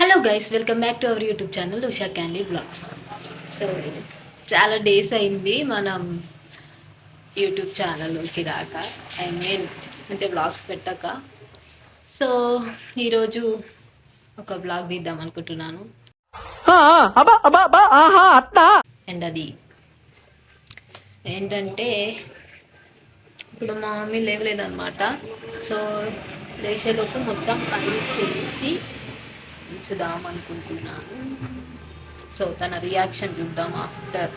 Hello guys, welcome back to our YouTube channel Usha candy vlogs. So చాలా days అయింది మనం యూట్యూబ్ ఛానల్లోకి రాక, ఐ మీన్ అంటే బ్లాగ్స్ పెట్టాక. సో ఈరోజు ఒక బ్లాగ్ తీద్దాం అనుకుంటున్నాను. అండ్ అది ఏంటంటే, ఇప్పుడు మా మమ్మీ లేవలేదన్నమాట. సో లేచేలోపు మొత్తం పని చేసి ఉంచుదాం అనుకుంటున్నాను. సో తన రియాక్షన్ చూద్దాం ఆఫ్టర్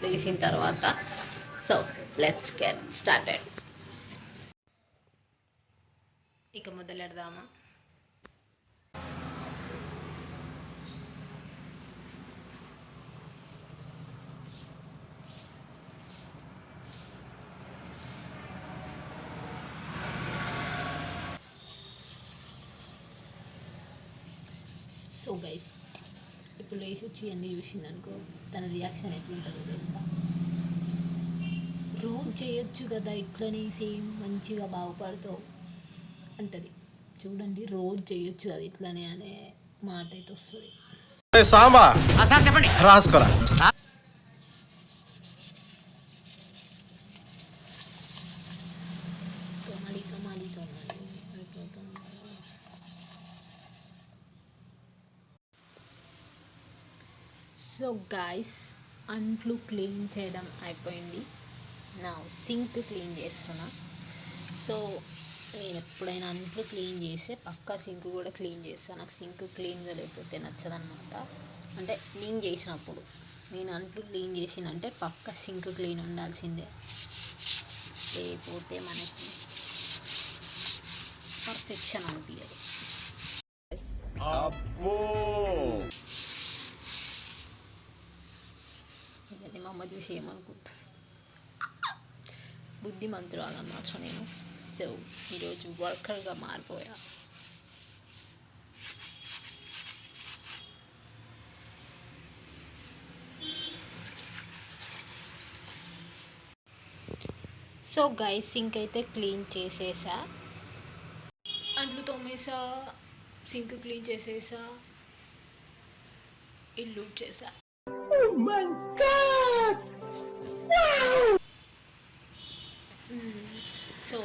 లేచిన తర్వాత. So let's get started. ఇక మొదలెడదామా? సో గైస్, ఇప్పుడు లేచి వచ్చి అన్నీ చూసింది అనుకో, తన రియాక్షన్ ఎట్లుంటుందో తెలుసా? రోజు చేయొచ్చు కదా ఇట్లనే, సేమ్ మంచిగా బాగుపడతావు అంటది. చూడండి, రోజు చేయొచ్చు అది ఇట్లనే అనే మాట అయితే వస్తుంది. చెప్పండి, రాసుకోరా. కమాలి కమాలి కమాలి. సో గాయస్, అంట్లు క్లీన్ చేయడం అయిపోయింది. నా సింక్ క్లీన్ చేస్తున్నా. సో నేను ఎప్పుడైనా అంట్లు క్లీన్ చేస్తే పక్కా సింక్ కూడా క్లీన్ చేస్తాను. నాకు సింక్ క్లీన్గా లేకపోతే నచ్చదనమాట. అంటే నేను చేసినప్పుడు, నేను అంట్లు క్లీన్ చేసినంటే పక్కా సింక్ క్లీన్ ఉండాల్సిందే, లేకపోతే మనకి పర్ఫెక్షన్ అనిపించదు. ఇదండి మా అమ్మ చూసి ఏమనుకుంటుంది, బుద్ధిమంతురాలన్నమాట నేను. సో ఈరోజు వర్కర్గా మారిపోయా. సో గైస్, సింక్ అయితే క్లీన్ చేసేసా, అంట్లు తోమేసా, సింక్ క్లీన్ చేసేసా, ఇల్లు చేసా. So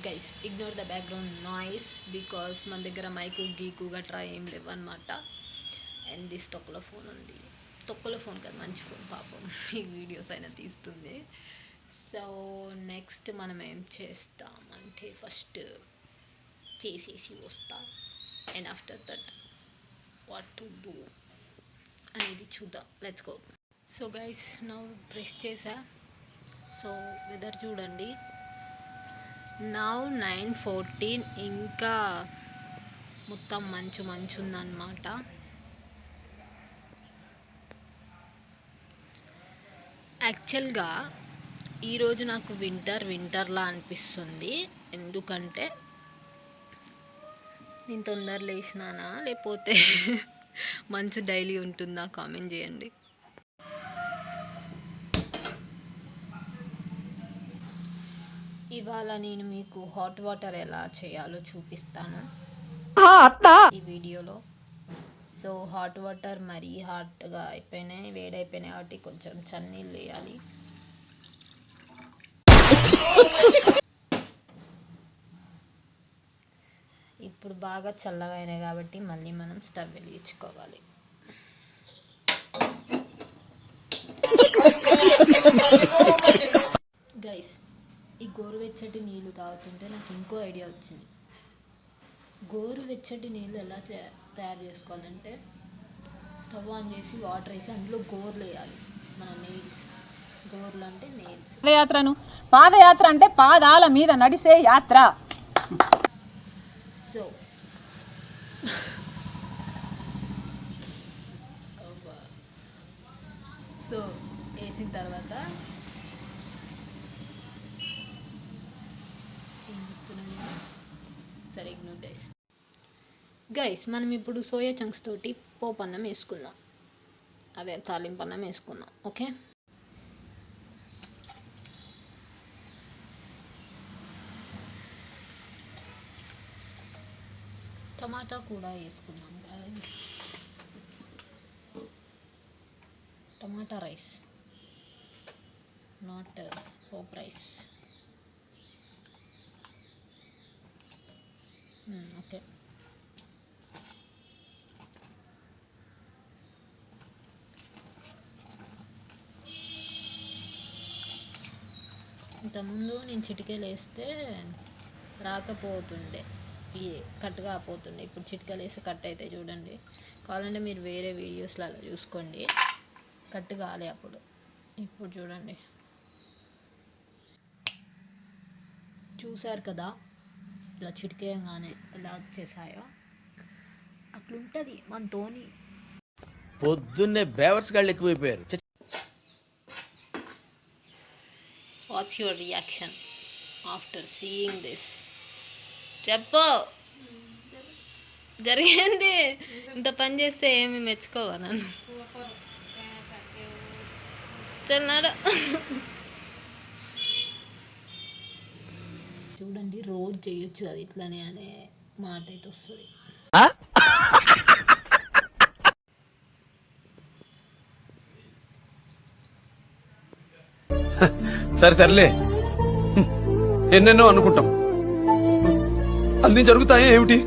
guys, ignore the background noise because మన దగ్గర మైకు గీకు గట్రా ఏం లేవు అనమాట. అండ్ దిస్ తొక్కల ఫోన్ ఉంది. తొక్కల ఫోన్ కాదు, మంచి ఫోన్, పాపం ఈ వీడియోస్ అయినా తీస్తుంది. సో నెక్స్ట్ మనం ఏం చేస్తామంటే, ఫస్ట్ చేసేసి వస్తాం, and after that what to do అనేది చూద్దాం. Let's go. So guys, now brush చేసా. సో వెదర్ చూడండి, నౌ 9:14. ఇంకా మొత్తం మంచు మంచు ఉందన్నమాట. యాక్చువల్గా ఈరోజు నాకు వింటర్లా అనిపిస్తుంది. ఎందుకంటే నేను తొందర లేచినానా, లేకపోతే మంచు డైలీ ఉంటుందా? కామెంట్ చేయండి. ఇవాళ నేను మీకు హాట్ వాటర్ ఎలా చేయాలో చూపిస్తాను ఈ వీడియోలో. సో హాట్ వాటర్ మరీ హాట్గా అయిపోయినాయి, వేడైపోయినాయి కాబట్టి కొంచెం చన్నీళ్ళు వేయాలి. ఇప్పుడు బాగా చల్లగా అయినాయి కాబట్టి మళ్ళీ మనం స్టవ్ వెలిగించుకోవాలి. గైస్, ఈ గోరువెచ్చటి నీళ్ళు తాగుతుంటే నాకు ఇంకో ఐడియా వచ్చింది. గోరువెచ్చటి నీళ్ళు ఎలా తయారు చేసుకోవాలంటే, స్టవ్ ఆన్ చేసి వాటర్ వేసి అందులో గోర్లు వేయాలి. మన నెయిల్స్, గోర్లు అంటే నెయిల్స్. పాదయాత్ర అంటే పాదాల మీద నడిసే యాత్ర. సో సో వేసిన తర్వాత సరే ఇగ్నోర్ గైస్, మనం ఇప్పుడు సోయా చంక్స్ తోటి పోపు అన్నం వేసుకుందాం, అదే తాలింపు అన్నం వేసుకుందాం. ఓకే, టమాటా కూడా వేసుకుందాం guys. Tomato rice, not Pope rice. Okay. ఇంతకుముందు నేను చిటికెలు వేస్తే రాకపోతుండే, ఈ కట్ కాకపోతుండే. ఇప్పుడు చిటికెలు వేసి కట్ అయితే చూడండి. కావాలంటే మీరు వేరే వీడియోస్లో అలా చూసుకోండి, కట్ కాలే అప్పుడు. ఇప్పుడు చూడండి, చూసారు కదా ఇలా చిటికేయంగానే ఎలా వచ్చేసాయో. అట్లుంటుంది మనతోని. పొద్దున్నే బేవర్స్ గాళ్ళు ఎక్కువైపోయారు. What's your reaction after seeing this? చెప్పు, జరిగింది. ఇంత పని చేస్తే ఏమి మెచ్చుకోవా నన్ను? చెన్నాడు. చూడండి, రోజు చేయొచ్చు అది ఇట్లానే అనే మాట అయితే వస్తుంది. సరే తరలే, ఎన్నెన్నో అనుకుంటాం, అన్ని జరుగుతాయి ఏమిటి?